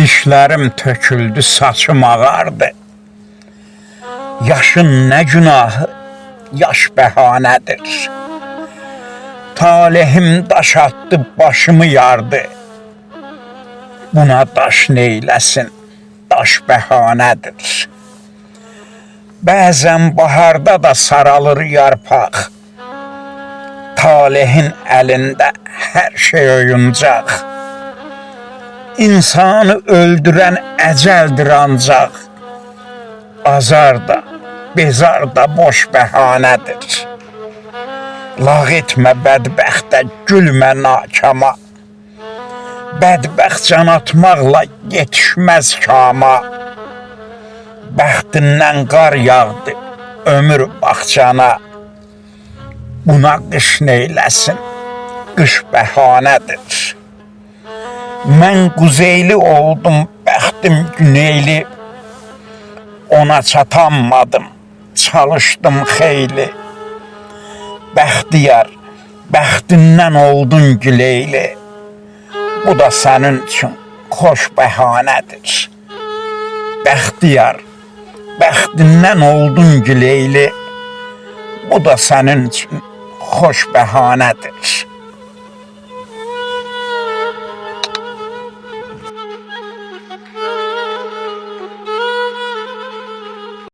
Dişlerim töküldü, saçım ağardı. Yaşın ne günahı, yaş bəhanədir. Talihim daş attı, başımı yardı. Buna daş neyləsin, daş bəhanədir. Bəzən baharda da saralır yarpaq. Talihin əlində hər şey oyuncaq. İnsanı öldürən əcəldir ancaq. Azar da, bezar da boş bəhanədir. Lağ etmə bədbəxtə, gülmə nakama. Bədbəxt can atmaqla yetişməz kama. Bəxtindən qar yağdı ömür bağçana. Buna qış neyləsin, qış bəhanədir. Mən quzeyli oldum, bəxtim güneyli. Ona çatanmadım, çalışdım xeyli. Bəxtiyar, bəxtindən oldun güleyli. Bu da sənin üçün xoş bəhanədir. Bəxtiyar, bəxtindən oldun güleyli. Bu da sənin üçün xoş bəhanədir.